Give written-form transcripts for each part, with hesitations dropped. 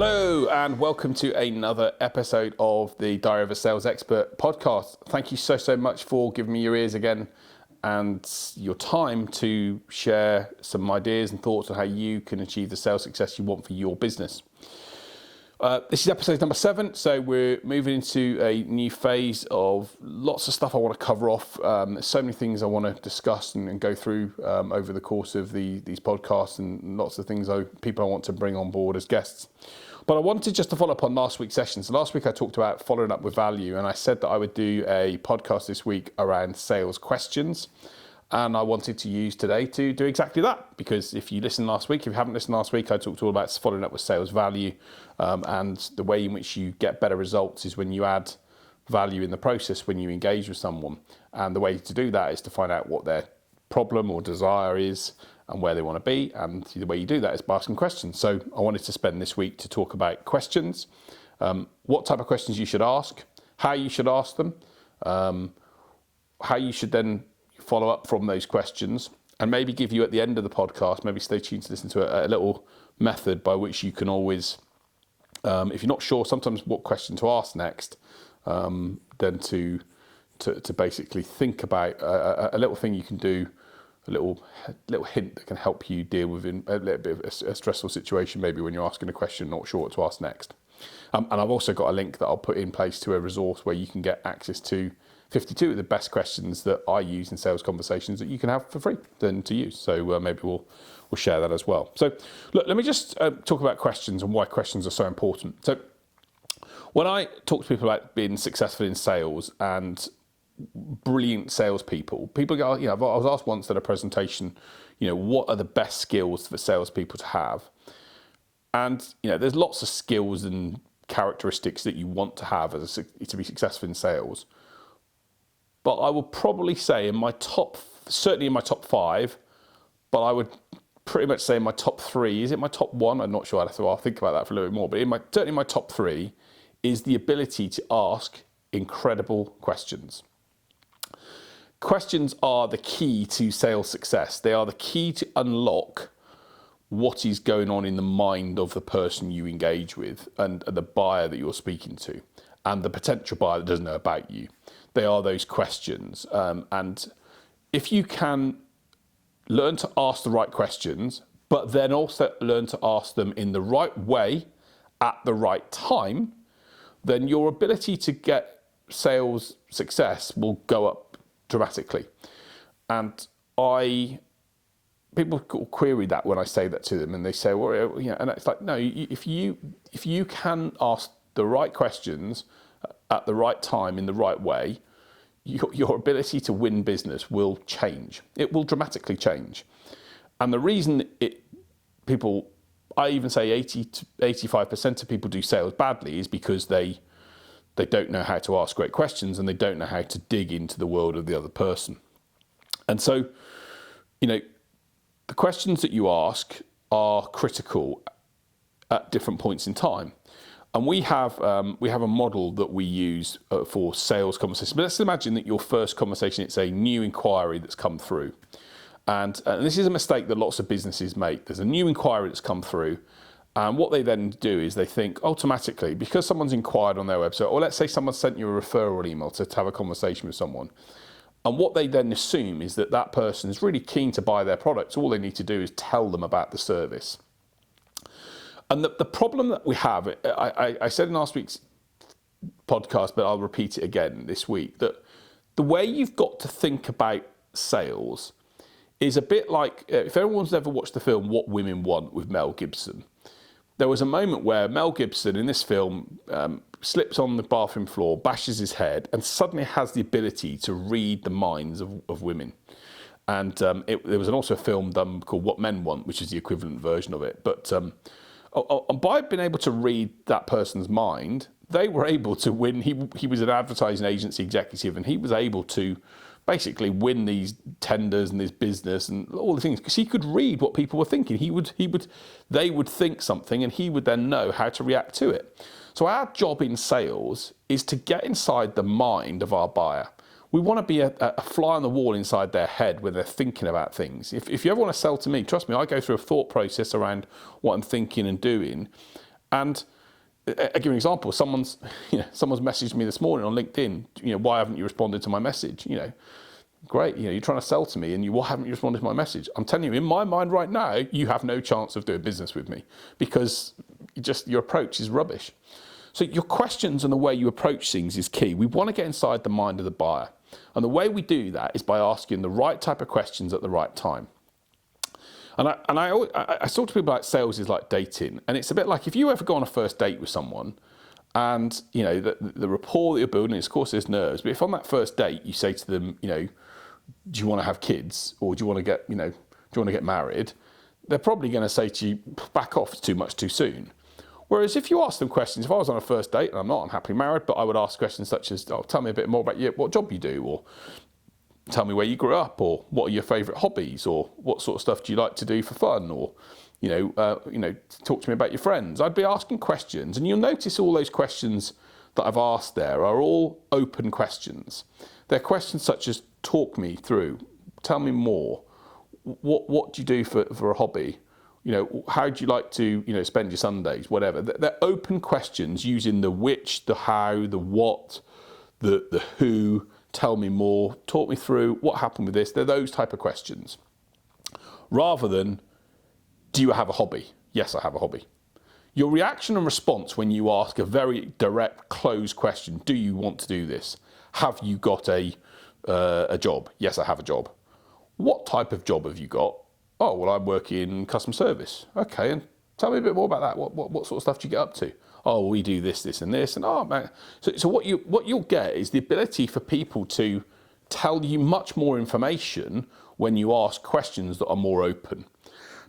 Hello and welcome to another episode of the Diary of a Sales Expert podcast. Thank you so much for giving me your ears again and your time to share some ideas and thoughts on how you can achieve the sales success you want for your business. This is episode number 7, so we're moving into a new phase of lots of stuff I want to cover off. There's so many things I want to discuss and go through over the course of these podcasts, and lots of things people I want to bring on board as guests. But I wanted just to follow up on last week's session. So last week I talked about following up with value, and I said that I would do a podcast this week around sales questions. And I wanted to use today to do exactly that, because if you listened last week, if you haven't listened last week, I talked all about following up with sales value, and the way in which you get better results is when you add value in the process when you engage with someone. And the way to do that is to find out what their problem or desire is and where they want to be. And the way you do that is by asking questions. So I wanted to spend this week to talk about questions, what type of questions you should ask, how you should ask them, how you should then follow up from those questions, and maybe give you at the end of the podcast, maybe stay tuned to listen to a little method by which you can always, if you're not sure sometimes what question to ask next, then to basically think about a little thing you can do, a little hint that can help you deal with a little bit of a stressful situation, maybe when you're asking a question, not sure what to ask next. And I've also got a link that I'll put in place to a resource where you can get access to 52 of the best questions that I use in sales conversations that you can have for free then to use. So maybe we'll share that as well. So look, let me just talk about questions and why questions are so important. So when I talk to people about being successful in sales and brilliant salespeople, people go, I was asked once at a presentation, what are the best skills for salespeople to have? And, there's lots of skills and characteristics that you want to have to be successful in sales. But I would probably say certainly in my top 5, but I would pretty much say in my top 3, is it my top 1? I'm not sure, I'll think about that for a little bit more. But certainly in my top 3 is the ability to ask incredible questions. Questions are the key to sales success. They are the key to unlock what is going on in the mind of the person you engage with and the buyer that you're speaking to and the potential buyer that doesn't know about you. They are those questions. And if you can learn to ask the right questions, but then also learn to ask them in the right way at the right time, then your ability to get sales success will go up dramatically. And people query that when I say that to them, and they say, well, and it's like, no, if you can ask the right questions at the right time in the right way, your ability to win business will change. It will dramatically change. And the reason I even say 80 to 85% of people do sales badly is because they don't know how to ask great questions and they don't know how to dig into the world of the other person. And so, the questions that you ask are critical at different points in time. And we have a model that we use for sales conversations. But let's imagine that your first conversation, it's a new inquiry that's come through. And this is a mistake that lots of businesses make. There's a new inquiry that's come through. And what they then do is they think automatically, because someone's inquired on their website, or let's say someone sent you a referral email to have a conversation with someone. And what they then assume is that person is really keen to buy their products. All they need to do is tell them about the service. And the problem that we have, I said in last week's podcast, but I'll repeat it again this week, that the way you've got to think about sales is a bit like, if everyone's ever watched the film What Women Want with Mel Gibson, there was a moment where Mel Gibson in this film slips on the bathroom floor, bashes his head, and suddenly has the ability to read the minds of women. And there was also a film done called What Men Want, which is the equivalent version of it. But by being able to read that person's mind, they were able to win. He was an advertising agency executive, and he was able to basically win these tenders and this business and all the things because he could read what people were thinking. They would think something, and he would then know how to react to it. So our job in sales is to get inside the mind of our buyer. We want to be a fly on the wall inside their head when they're thinking about things. If you ever want to sell to me, trust me, I go through a thought process around what I'm thinking and doing. And I'll give you an example. Someone's messaged me this morning on LinkedIn. Why haven't you responded to my message? Great. You're trying to sell to me, and why haven't you responded to my message? I'm telling you, in my mind right now, you have no chance of doing business with me because your approach is rubbish. So your questions and the way you approach things is key. We want to get inside the mind of the buyer, and the way we do that is by asking the right type of questions at the right time. And I talk to people like sales is like dating, and it's a bit like if you ever go on a first date with someone, and the rapport that you're building, of course there's nerves, but if on that first date you say to them, do you want to have kids, or do you want to get married, they're probably going to say to you, back off, it's too much too soon. Whereas if you ask them questions, if I was on a first date and I'm happily married, but I would ask questions such as, tell me a bit more about what job you do, or tell me where you grew up, or what are your favourite hobbies, or what sort of stuff do you like to do for fun, or talk to me about your friends. I'd be asking questions, and you'll notice all those questions that I've asked there are all open questions. They're questions such as, talk me through, tell me more, what do you do for a hobby, how do you like to spend your Sundays, whatever. They're open questions using the which, the how, the what, the who. Tell me more, talk me through, what happened with this. They're those type of questions. Rather than, do you have a hobby? Yes, I have a hobby. Your reaction and response when you ask a very direct, closed question, do you want to do this? Have you got a job? Yes, I have a job. What type of job have you got? Oh, well, I work in customer service. Okay, and tell me a bit more about that. What sort of stuff do you get up to? Oh, we do this, this, and this, and oh man. So what you'll get is the ability for people to tell you much more information when you ask questions that are more open.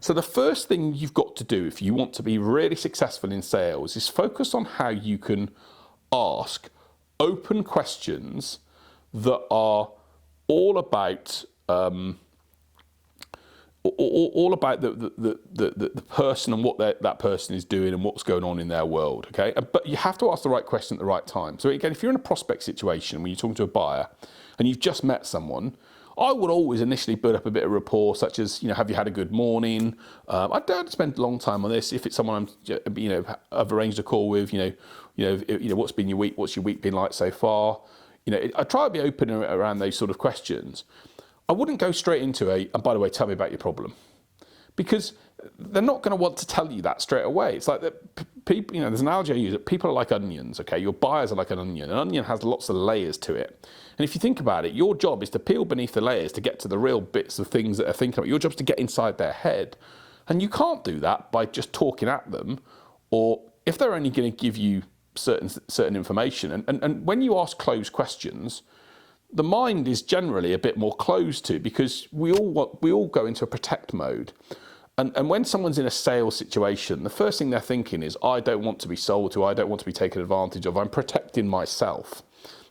So the first thing you've got to do if you want to be really successful in sales is focus on how you can ask open questions that are all about the person and what that person is doing and what's going on in their world, okay? But you have to ask the right question at the right time. So again, if you're in a prospect situation when you're talking to a buyer and you've just met someone, I would always initially build up a bit of rapport, such as, have you had a good morning? I don't spend a long time on this. If it's someone I've arranged a call with, what's been your week? What's your week been like so far? I try to be open around those sort of questions. I wouldn't go straight into and by the way, tell me about your problem, because they're not going to want to tell you that straight away. It's like that people, there's an analogy I use that people are like onions, okay? Your buyers are like an onion. An onion has lots of layers to it. And if you think about it, your job is to peel beneath the layers to get to the real bits of things that they're thinking about. Your job is to get inside their head. And you can't do that by just talking at them, or if they're only going to give you certain information. And when you ask closed questions, the mind is generally a bit more closed to, because we all go into a protect mode. And when someone's in a sales situation, the first thing they're thinking is, I don't want to be sold to, I don't want to be taken advantage of, I'm protecting myself.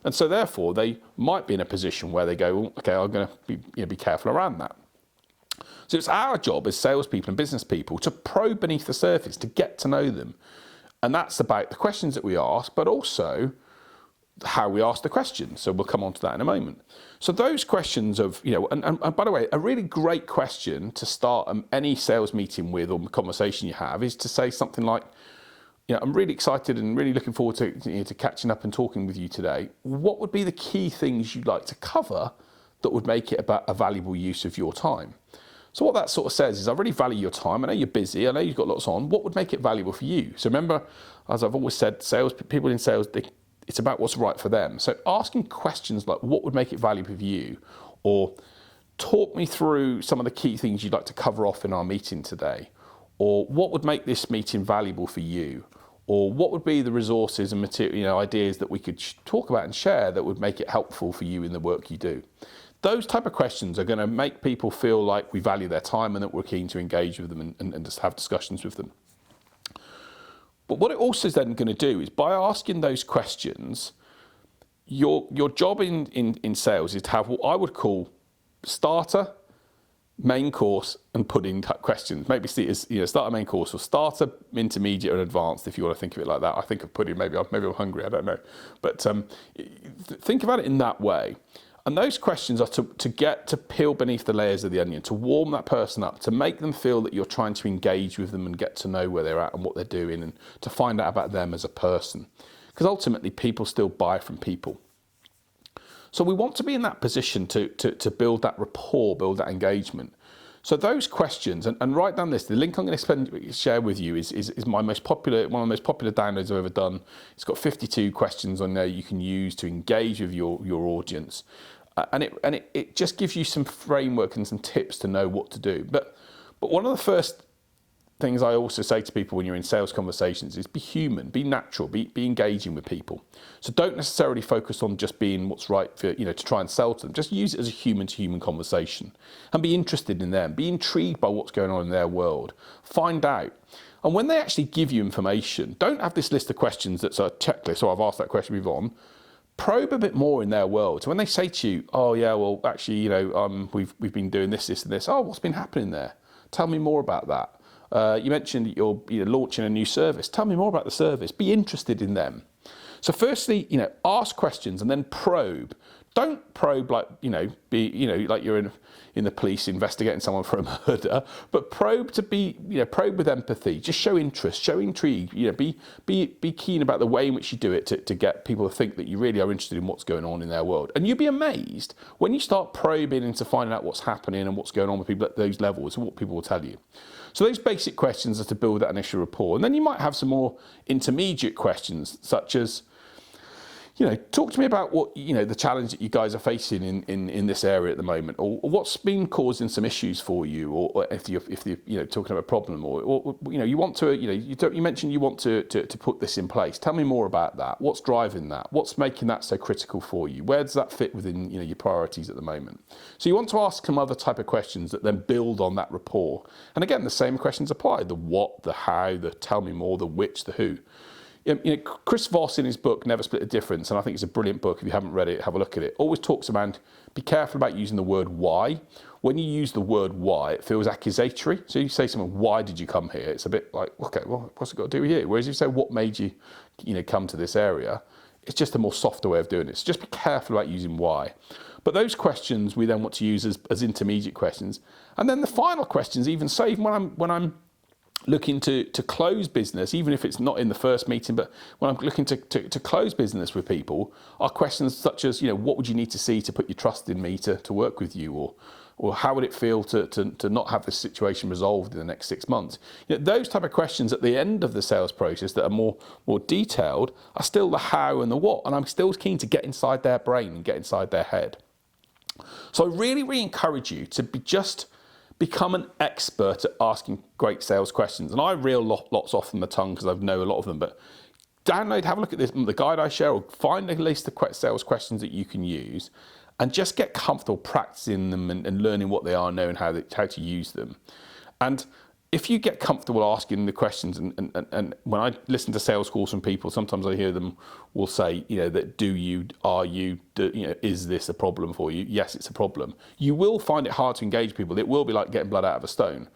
And so therefore they might be in a position where they go, well, okay, I'm going to be careful around that. So it's our job as salespeople and business people to probe beneath the surface, to get to know them. And that's about the questions that we ask, but also how we ask the questions. So we'll come on to that in a moment. So those questions of, and by the way, a really great question to start any sales meeting with or conversation you have is to say something like, I'm really excited and really looking forward to catching up and talking with you today. What would be the key things you'd like to cover that would make it about a valuable use of your time? So what that sort of says is, I really value your time. I know you're busy. I know you've got lots on. What would make it valuable for you? So remember, as I've always said, people in sales, it's about what's right for them. So asking questions like, what would make it valuable for you? Or talk me through some of the key things you'd like to cover off in our meeting today. Or what would make this meeting valuable for you? Or what would be the resources and material, ideas that we could talk about and share that would make it helpful for you in the work you do? Those type of questions are going to make people feel like we value their time and that we're keen to engage with them and just have discussions with them. But what it also is then going to do is, by asking those questions, your job in sales is to have what I would call starter, main course, and pudding type questions. Maybe see it as starter, main course, or starter, intermediate, and advanced, if you want to think of it like that. I think of pudding, maybe I'm hungry, I don't know. But think about it in that way. And those questions are to get to peel beneath the layers of the onion, to warm that person up, to make them feel that you're trying to engage with them and get to know where they're at and what they're doing, and to find out about them as a person. Because ultimately, people still buy from people. So we want to be in that position to build that rapport, build that engagement. So those questions, and write down this, the link I'm going to share with you is my most popular, one of the most popular downloads I've ever done. It's got 52 questions on there you can use to engage with your audience. And it just gives you some framework and some tips to know what to do. But one of the first things I also say to people when you're in sales conversations is be human, be natural, be engaging with people. So don't necessarily focus on just being what's right for, to try and sell to them. Just use it as a human-to-human conversation and be interested in them. Be intrigued by what's going on in their world. Find out. And when they actually give you information, don't have this list of questions that's a checklist, so I've asked that question, move on. Probe a bit more in their world. So when they say to you, oh yeah, well actually, we've been doing this, and this. Oh, what's been happening there? Tell me more about that. You mentioned that you're launching a new service. Tell me more about the service. Be interested in them. So firstly, ask questions and then probe. Don't probe like you're in the police investigating someone for a murder, but probe to be, probe with empathy. Just show interest, show intrigue. Be keen about the way in which you do it to get people to think that you really are interested in what's going on in their world. And you'll be amazed when you start probing into finding out what's happening and what's going on with people at those levels and what people will tell you. So those basic questions are to build that initial rapport. And then you might have some more intermediate questions, such as, talk to me about what, the challenge that you guys are facing in this area at the moment, or what's been causing some issues for you, or if you're talking about a problem, or you want to, you mentioned you want to put this in place. Tell me more about that. What's driving that? What's making that so critical for you? Where does that fit within, your priorities at the moment? So you want to ask some other type of questions that then build on that rapport. And again, the same questions apply: the what, the how, the tell me more, the which, the who. Chris Voss in his book, Never Split the Difference, and I think it's a brilliant book. If you haven't read it, have a look at it. Always talks about, be careful about using the word why. When you use the word why, it feels accusatory. So you say something, why did you come here? It's a bit like, okay, well, what's it got to do with you? Whereas if you say, what made you, come to this area? It's just a more softer way of doing it. So just be careful about using why. But those questions we then want to use as intermediate questions. And then the final questions, even when I'm looking to close business, even if it's not in the first meeting, but when I'm looking to close business with people, are questions such as, what would you need to see to put your trust in me to work with you, or how would it feel to not have this situation resolved in the next 6 months? Those type of questions at the end of the sales process that are more detailed are still the how and the what, and I'm still keen to get inside their brain and get inside their head. So I really, really encourage you to become an expert at asking great sales questions. And I reel lots off from the tongue because I know a lot of them, but download, have a look at this, the guide I share, or find a list of sales questions that you can use and just get comfortable practicing them and learning what they are, knowing how to use them. And if you get comfortable asking the questions, and when I listen to sales calls from people, sometimes I hear them will say, that is this a problem for you? Yes, it's a problem. You will find it hard to engage people. It will be like getting blood out of a stone.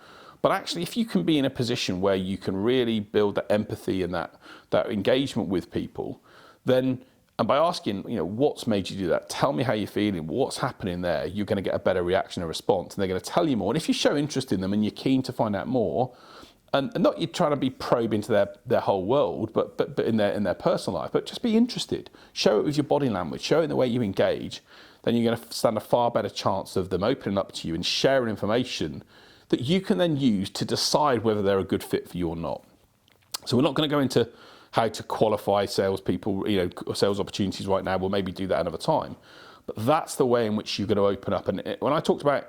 But actually, if you can be in a position where you can really build that empathy and that engagement with people, then, and by asking, what's made you do that? Tell me how you're feeling. What's happening there? You're going to get a better reaction and response, and they're going to tell you more. And if you show interest in them and you're keen to find out more, and not you're trying to be probe into their whole world, but in their personal life, but just be interested. Show it with your body language. Show it in the way you engage. Then you're going to stand a far better chance of them opening up to you and sharing information that you can then use to decide whether they're a good fit for you or not. So we're not going to go into how to qualify salespeople, or sales opportunities right now. We'll maybe do that another time. But that's the way in which you're going to open up. And when I talked about,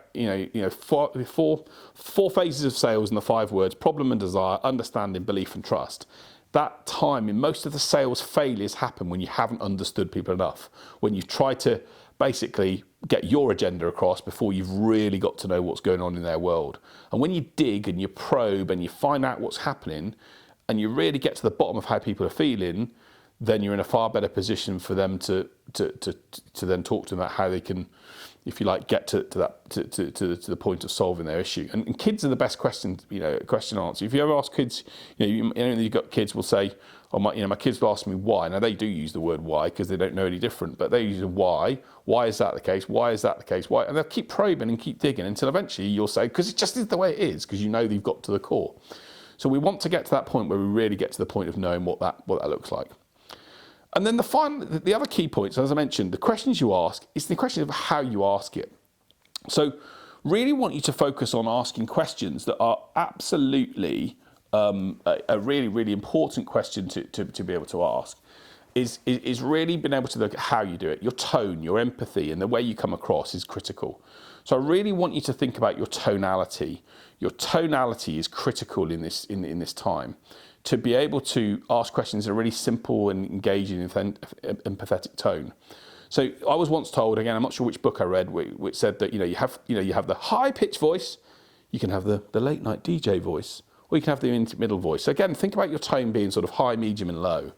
four phases of sales and the 5 words: problem and desire, understanding, belief, and trust. That time in most of the sales failures happen when you haven't understood people enough, when you've tried to basically get your agenda across before you've really got to know what's going on in their world. And when you dig and you probe and you find out what's happening, and you really get to the bottom of how people are feeling, then you're in a far better position for them to then talk to them about how they can if you like, get to the point of solving their issue. And kids are the best question answer. If you ever ask kids, you've got kids will say, "Oh, my kids will ask me why." Now they do use the word why because they don't know any different, but they use a why. Why is that the case? Why is that the case? Why? And they'll keep probing and keep digging until eventually you'll say, because it just is the way it is, because they've got to the core. So we want to get to that point where we really get to the point of knowing what that looks like. And then the other key points, as I mentioned, the questions you ask is the question of how you ask it. So really want you to focus on asking questions that are absolutely a really, really important question to be able to ask. Is really being able to look at how you do it. Your tone, your empathy, and the way you come across is critical. So I really want you to think about your tonality. Your tonality is critical in this time. To be able to ask questions in a really simple and engaging and empathetic tone. So I was once told, again, I'm not sure which book I read, which said that you have the high pitched voice, you can have the late night DJ voice, or you can have the middle voice. So again, think about your tone being sort of high, medium, and low.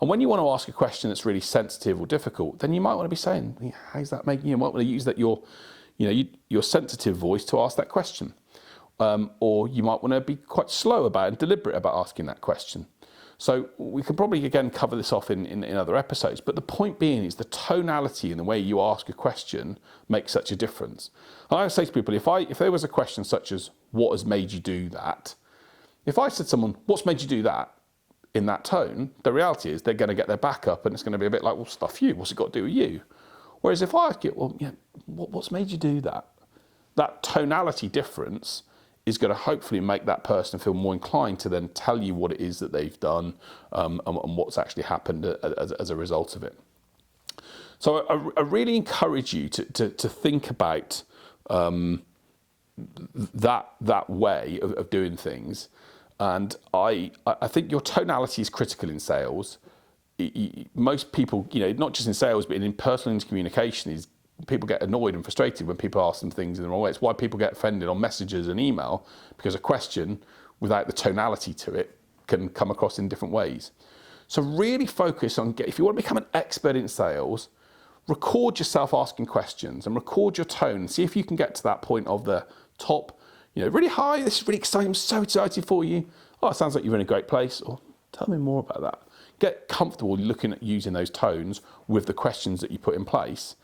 And when you want to ask a question that's really sensitive or difficult, then you might want to be saying, "How's that making you?" You might want to use that your sensitive voice to ask that question. Or you might want to be quite slow about and deliberate about asking that question. So we can probably, again, cover this off in other episodes. But the point being is the tonality and the way you ask a question makes such a difference. And I would say to people, if there was a question such as, "What has made you do that?" If I said to someone, "What's made you do that?" in that tone, the reality is they're going to get their back up and it's going to be a bit like, "Well, stuff you. What's it got to do with you?" Whereas if I ask it, "Well, what's made you do that?" That tonality difference is going to hopefully make that person feel more inclined to then tell you what it is that they've done and what's actually happened as a result of it. So I really encourage you to think about that way of doing things. And I think your tonality is critical in sales. Most people, not just in sales, but in personal communication, is people get annoyed and frustrated when people ask them things in the wrong way. It's why people get offended on messages and email, because a question without the tonality to it can come across in different ways. So really focus on, if you want to become an expert in sales, record yourself asking questions and record your tone and see if you can get to that point of the top, really high, "This is really exciting, I'm so excited for you. Oh, it sounds like you're in a great place," or "Tell me more about that." Get comfortable looking at using those tones with the questions that you put in place.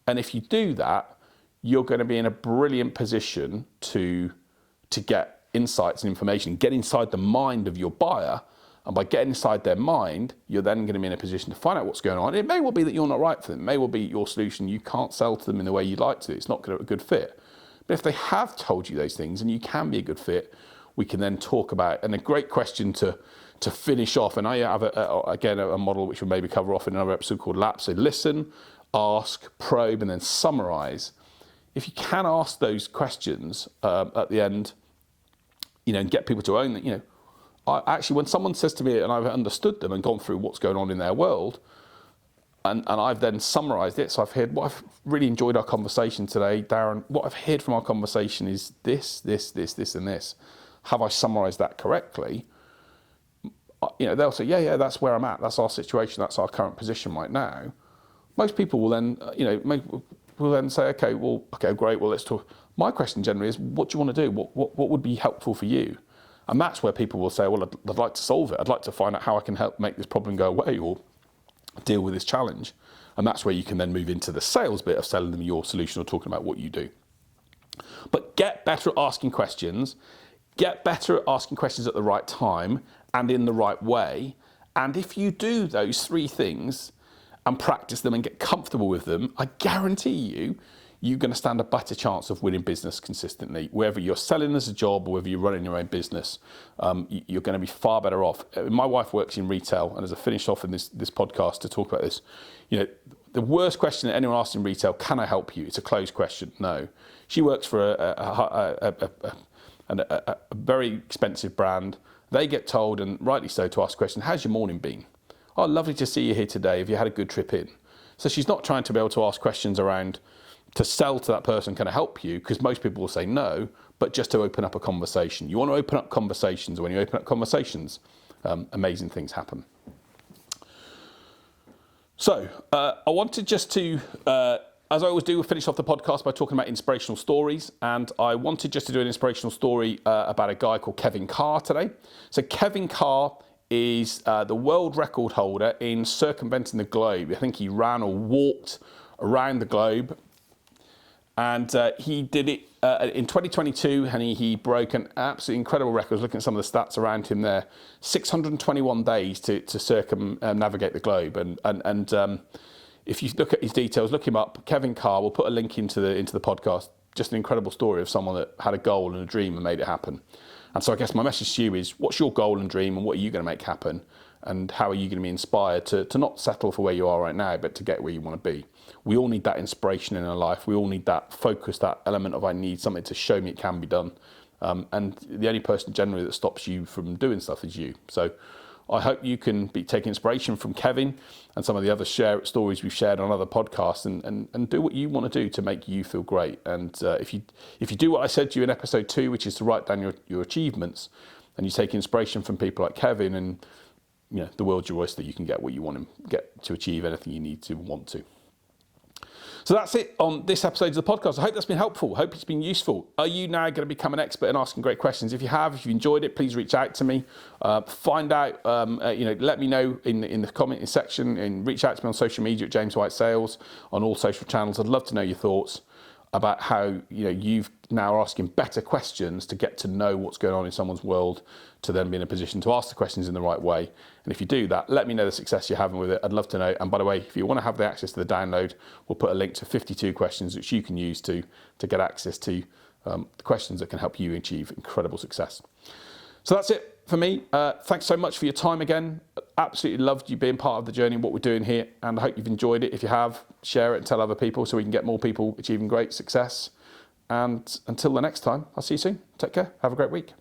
And if you do that, you're going to be in a brilliant position to get insights and information, get inside the mind of your buyer. And by getting inside their mind, you're then going to be in a position to find out what's going on. It may well be that you're not right for them. It may well be your solution, you can't sell to them in the way you'd like to. It's not a good fit. But if they have told you those things and you can be a good fit, we can then talk about, and a great question to finish off, and I have, a model which we'll maybe cover off in another episode called LAP. So listen, ask, probe, and then summarize. If you can ask those questions at the end, and get people to own that, actually, when someone says to me, and I've understood them and gone through what's going on in their world, and I've then summarized it, so I've really enjoyed our conversation today, Darren. What I've heard from our conversation is this, and this. Have I summarized that correctly? They'll say, yeah, that's where I'm at. That's our situation. That's our current position right now. Most people will then, will then say, okay, great. Well, let's talk. My question generally is, what do you want to do? What would be helpful for you? And that's where people will say, well, I'd like to solve it. I'd like to find out how I can help make this problem go away or deal with this challenge. And that's where you can then move into the sales bit of selling them your solution or talking about what you do. But get better at asking questions. Get better at asking questions at the right time and in the right way. And if you do those three things and practice them and get comfortable with them, I guarantee you're going to stand a better chance of winning business consistently. Whether you're selling as a job or whether you're running your own business, you're going to be far better off. My wife works in retail, and as I finish off in this podcast to talk about this, the worst question that anyone asks in retail, can I help you? It's a closed question. No. She works for a very expensive brand. They get told, and rightly so, to ask a question, how's your morning been? Oh, lovely to see you here today. Have you had a good trip in? So she's not trying to be able to ask questions around to sell to that person, can I help you? Because most people will say no, but just to open up a conversation. You want to open up conversations. When you open up conversations, amazing things happen. So I wanted just to as I always do, we'll finish off the podcast by talking about inspirational stories. And I wanted just to do an inspirational story about a guy called Kevin Carr today. So Kevin Carr is the world record holder in circumventing the globe. I think he ran or walked around the globe. And he did it in 2022, and he broke an absolutely incredible record. I was looking at some of the stats around him there. 621 days to circumnavigate the globe. And if you look at his details, look him up, Kevin Carr. We'll put a link into the podcast. Just an incredible story of someone that had a goal and a dream and made it happen. And so I guess my message to you is, what's your goal and dream, and what are you going to make happen? And how are you going to be inspired to not settle for where you are right now, but to get where you want to be? We all need that inspiration in our life. We all need that focus, that element of I need something to show me it can be done. And the only person generally that stops you from doing stuff is you. So I hope you can take inspiration from Kevin and some of the other stories we've shared on other podcasts, and do what you want to do to make you feel great. And if you do what I said to you in episode 2, which is to write down your achievements, and you take inspiration from people like Kevin, and the world's your oyster, you can get what you want to get to achieve anything you need to want to. So that's it on this episode of the podcast. I hope that's been helpful. I hope it's been useful. Are you now going to become an expert in asking great questions? If you have, if you enjoyed it, please reach out to me. Find out, let me know in the commenting section, and reach out to me on social media at James White Sales on all social channels. I'd love to know your thoughts about how you've now asking better questions to get to know what's going on in someone's world, to then be in a position to ask the questions in the right way. And if you do that, let me know the success you're having with it. I'd love to know. And by the way, if you want to have the access to the download, we'll put a link to 52 questions which you can use to get access to the questions that can help you achieve incredible success. So that's it for me. Thanks so much for your time again. Absolutely loved you being part of the journey, what we're doing here, and I hope you've enjoyed it. If you have, share it and tell other people so we can get more people achieving great success. And until the next time, I'll see you soon. Take care. Have a great week.